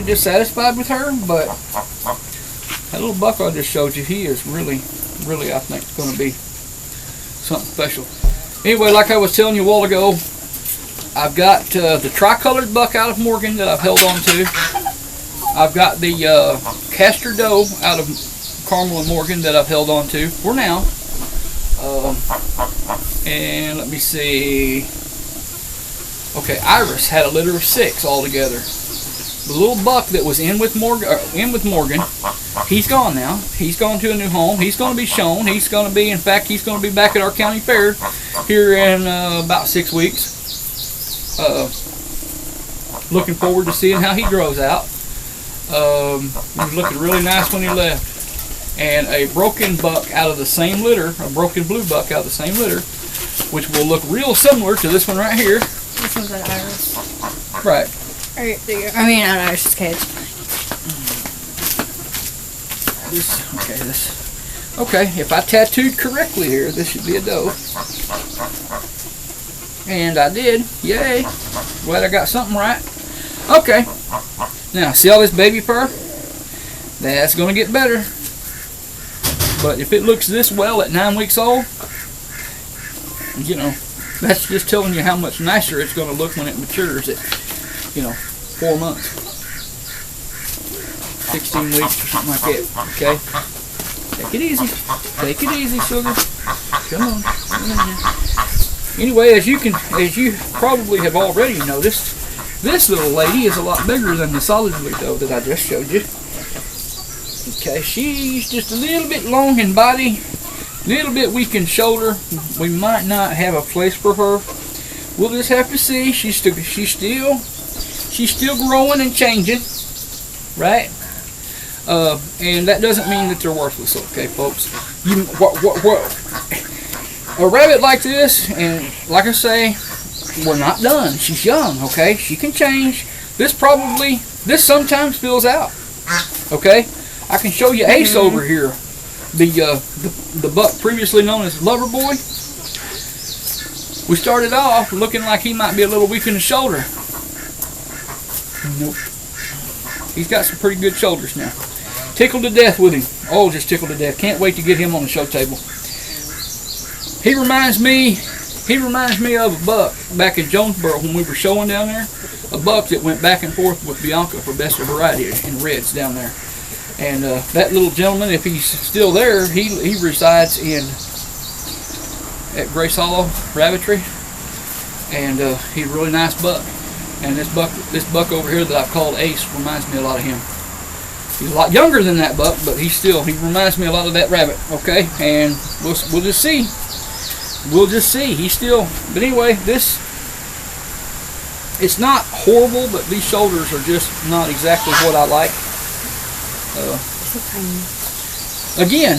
dissatisfied with her, but that little buck I just showed you, he is really, really, I think, going to be something special. Anyway, like I was telling you a while ago, I've got the tricolored buck out of Morgan that I've held on to. I've got the Castor Doe out of Carmel and Morgan that I've held on to for now. And let me see. Okay, Iris had a litter of 6 altogether. The little buck that was in with Morgan, he's gone now. He's gone to a new home. He's going to be shown. He's going to be, in fact, he's going to be back at our county fair here in about 6 weeks. Looking forward to seeing how he grows out. He was looking really nice when he left. And a broken buck out of the same litter, a broken blue buck out of the same litter, which will look real similar to this one right here. This one's at Iris. Right. Right there. I mean, at Iris's cage. Okay, if I tattooed correctly here, this should be a doe. And I did. Yay. Glad I got something right. Okay. Now, see all this baby fur? That's going to get better. But if it looks this well at 9 weeks old, you know, that's just telling you how much nicer it's going to look when it matures at, 4 months. 16 weeks or something like that. Okay? Take it easy. Take it easy, sugar. Come on. Anyway, as you probably have already noticed, this little lady is a lot bigger than the solid blue doe that I just showed you. Okay, she's just a little bit long in body, a little bit weak in shoulder. We might not have a place for her. We'll just have to see. She's still growing and changing, right? And that doesn't mean that they're worthless, okay, folks? A rabbit like this, and like I say, we're not done. She's young, okay? She can change. This sometimes fills out, okay? I can show you Ace over here, the buck previously known as Lover Boy. We started off looking like he might be a little weak in the shoulder. Nope. He's got some pretty good shoulders now. Tickled to death with him. Oh, just tickled to death. Can't wait to get him on the show table. He reminds me of a buck back in Jonesboro when we were showing down there. A buck that went back and forth with Bianca for best of variety in reds down there. And that little gentleman, if he's still there, he resides at Grace Hollow Rabbitry, and he's a really nice buck. And this buck over here that I've called Ace reminds me a lot of him. He's a lot younger than that buck, but he reminds me a lot of that rabbit. Okay, and we'll just see. We'll just see. But anyway, it's not horrible, but these shoulders are just not exactly what I like. Again,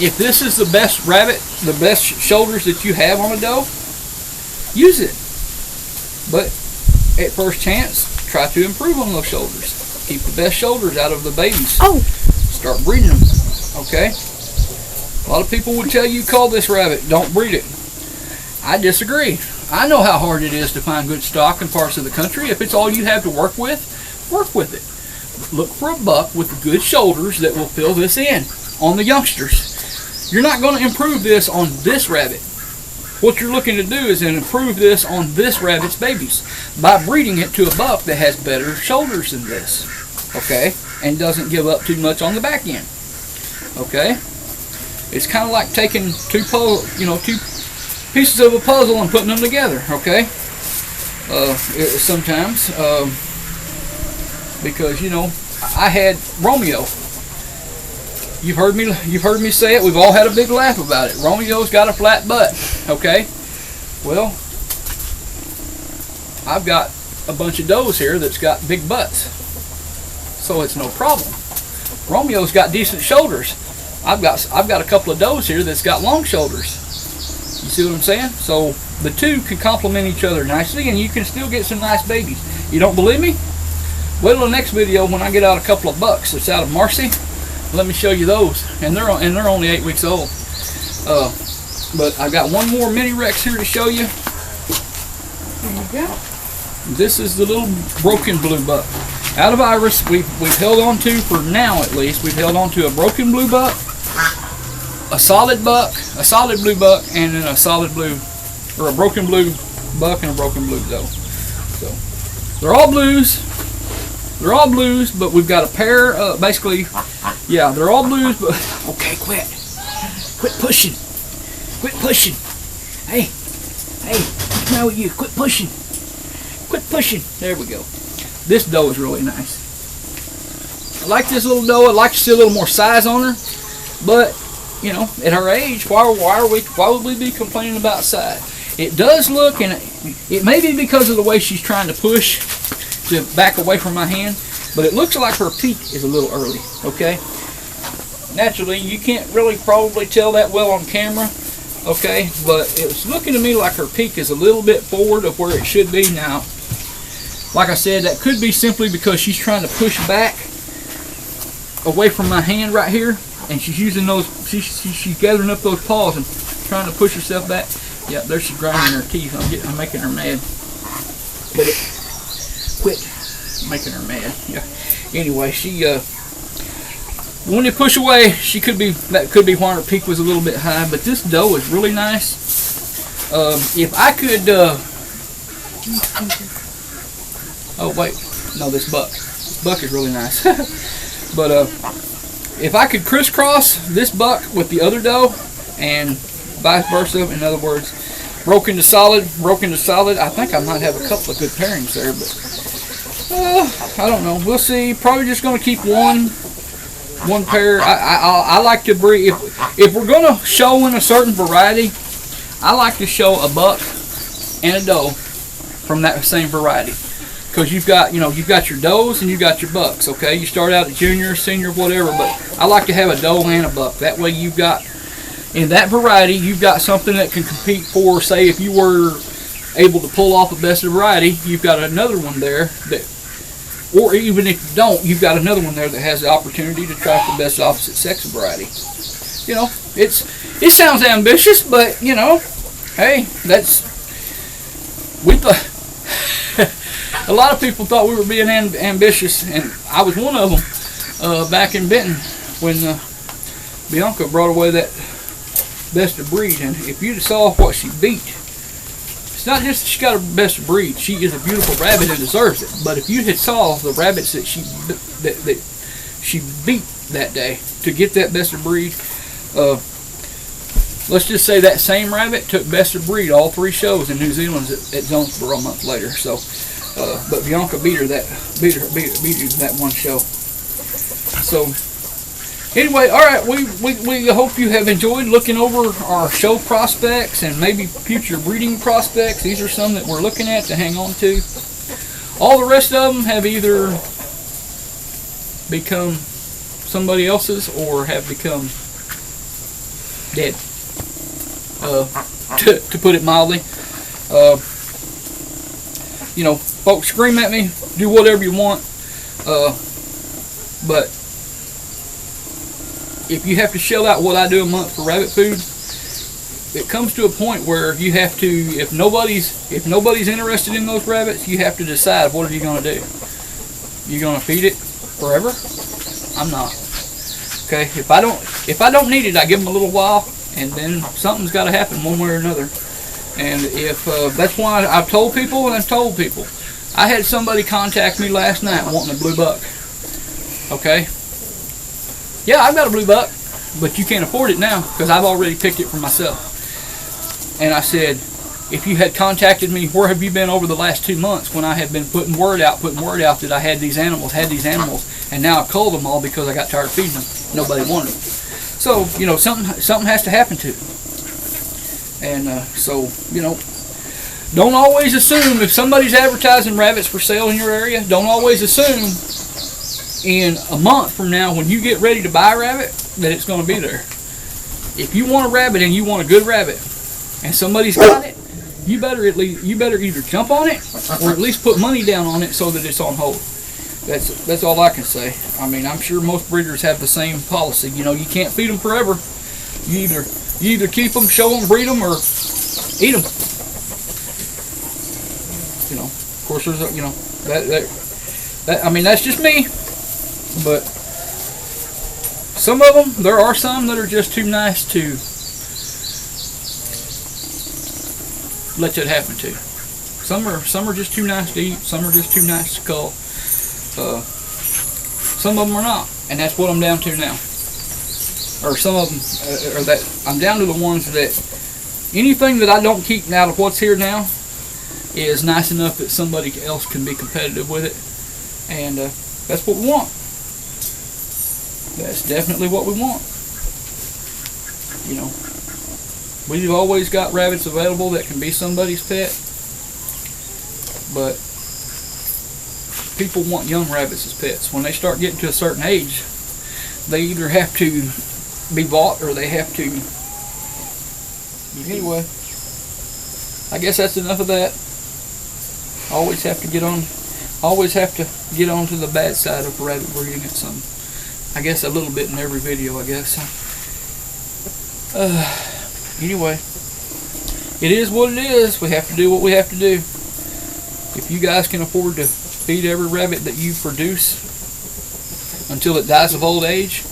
if this is the best rabbit, the best shoulders that you have on a doe, use it. But at first chance, try to improve on those shoulders. Keep the best shoulders out of the babies. Oh! Start breeding them. Okay? A lot of people would tell you, call this rabbit, don't breed it. I disagree. I know how hard it is to find good stock in parts of the country. If it's all you have to work with it. Look for a buck with good shoulders that will fill this in on the youngsters. You're not going to improve this on this rabbit. What you're looking to do is improve this on this rabbit's babies by breeding it to a buck that has better shoulders than this, okay, and doesn't give up too much on the back end, okay. It's kind of like taking two pieces of a puzzle and putting them together, okay. Sometimes. Because I had Romeo. You've heard me say it. We've all had a big laugh about it. Romeo's got a flat butt. Okay. Well, I've got a bunch of does here that's got big butts, so it's no problem. Romeo's got decent shoulders. I've got a couple of does here that's got long shoulders. You see what I'm saying? So the two can complement each other nicely, and you can still get some nice babies. You don't believe me? Wait till the next video when I get out a couple of bucks that's out of Marcy. Let me show you those, and they're only 8 weeks old. But I've got one more mini Rex here to show you. There you go. This is the little broken blue buck. Out of iris, we've held on to, for now at least, we've held on to a broken blue buck, a solid buck, a solid blue buck, and then a solid blue, or a broken blue buck and a broken blue doe. So they're all blues. They're all blues, but we've got a pair. Basically, yeah, they're all blues. But okay, quit pushing, quit pushing. Hey, what's the matter with you? Quit pushing. There we go. This doe is really nice. I like this little doe. I'd like to see a little more size on her, but you know, at her age, why would we be complaining about size? It does look, and it may be because of the way she's trying to push to back away from my hand, but it looks like her peak is a little early. Okay, naturally you can't really probably tell that well on camera. Okay, but it's looking to me like her peak is a little bit forward of where it should be now. Like I said, that could be simply because she's trying to push back away from my hand right here, and she's using those, she's gathering up those paws and trying to push herself back. Yeah, there she's grinding her teeth. I'm making her mad. But quit making her mad. Yeah. Anyway, she when you push away, that could be why her peak was a little bit high. But this doe is really nice. If I could, oh wait, no, this buck. This buck is really nice. But if I could crisscross this buck with the other doe and vice versa, in other words, broken to solid, I think I might have a couple of good pairings there, but I don't know. We'll see. Probably just going to keep one pair. I like to breed. If we're going to show in a certain variety, I like to show a buck and a doe from that same variety. Because you've got your does and you've got your bucks. Okay, you start out at junior, senior, whatever. But I like to have a doe and a buck. That way you've got, in that variety, you've got something that can compete for. Say if you were able to pull off a best of variety, you've got another one there that, or even if you don't, you've got another one there that has the opportunity to try for the best opposite sex variety. You know, it sounds ambitious, but you know, hey, a lot of people thought we were being ambitious, and I was one of them back in Benton when Bianca brought away that best of breed. And if you'd saw what she beat, it's not just that she got a best of breed. She is a beautiful rabbit and deserves it. But if you had saw the rabbits that she beat that day to get that best of breed, let's just say that same rabbit took best of breed all 3 shows in New Zealand at Jonesboro a month later. So. But Bianca beat her that one show. So anyway, all right, we hope you have enjoyed looking over our show prospects and maybe future breeding prospects. These are some that we're looking at to hang on to. All the rest of them have either become somebody else's or have become dead. To put it mildly. You know, folks, scream at me, do whatever you want, but if you have to shell out what I do a month for rabbit food, it comes to a point where you have to, if nobody's interested in those rabbits, you have to decide, what are you going to do? You going to feed it forever? I'm not. Okay, if I don't need it, I give them a little while, and then something's got to happen one way or another. And if that's why I've told people, I had somebody contact me last night wanting a blue buck. Okay? Yeah, I've got a blue buck, but you can't afford it now because I've already picked it for myself. And I said, if you had contacted me, where have you been over the last 2 months when I have been putting word out that I had these animals, and now I've culled them all because I got tired of feeding them. Nobody wanted them. So, you know, something has to happen to it. And so, you know, don't always assume if somebody's advertising rabbits for sale in your area, don't always assume in a month from now when you get ready to buy a rabbit that it's going to be there. If you want a rabbit and you want a good rabbit and somebody's got it, you better either jump on it or at least put money down on it so that it's on hold. That's all I can say. I mean, I'm sure most breeders have the same policy. You know, you can't feed them forever. You either keep them, show them, breed them, or eat them. You know, of course, there's I mean, that's just me. But some of them, there are some that are just too nice to let that happen to. Some are just too nice to eat. Some are just too nice to cull. Some of them are not, and that's what I'm down to now. Or some of them are that I'm down to the ones that anything that I don't keep out of what's here now is nice enough that somebody else can be competitive with it, and that's what we want. That's definitely what we want. You know, we've always got rabbits available that can be somebody's pet, but people want young rabbits as pets. When they start getting to a certain age, they either have to be bought or they have to. Anyway, I guess that's enough of that. Always have to get on to the bad side of rabbit breeding at some, I guess a little bit in every video, I guess. Anyway, it is what it is. We have to do what we have to do. If you guys can afford to feed every rabbit that you produce until it dies of old age,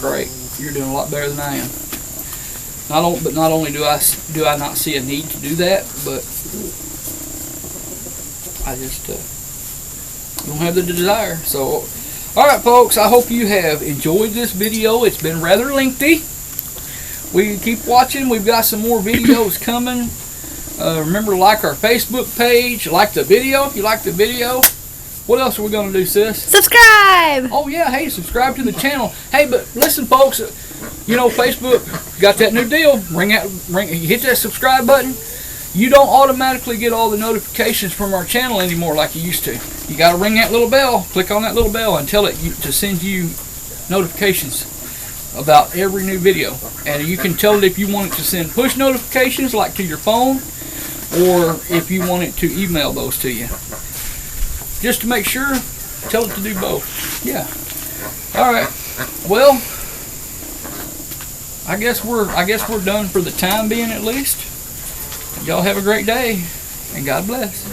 great. You're doing a lot better than I am. Not only do I not see a need to do that, but I just don't have the desire. So, all right, folks. I hope you have enjoyed this video. It's been rather lengthy. We keep watching. We've got some more videos coming. Remember to like our Facebook page. Like the video if you like the video. What else are we going to do, sis? Subscribe! Oh, yeah. Hey, subscribe to the channel. Hey, but listen, folks. You know, Facebook got that new deal. Hit that subscribe button. You don't automatically get all the notifications from our channel anymore like you used to. You got to ring that little bell. Click on that little bell and tell it to send you notifications about every new video. And you can tell it if you want it to send push notifications like to your phone, or if you want it to email those to you. Just to make sure, tell it to do both. Yeah. All right. Well, I guess we're done for the time being, at least. Y'all have a great day, and God bless.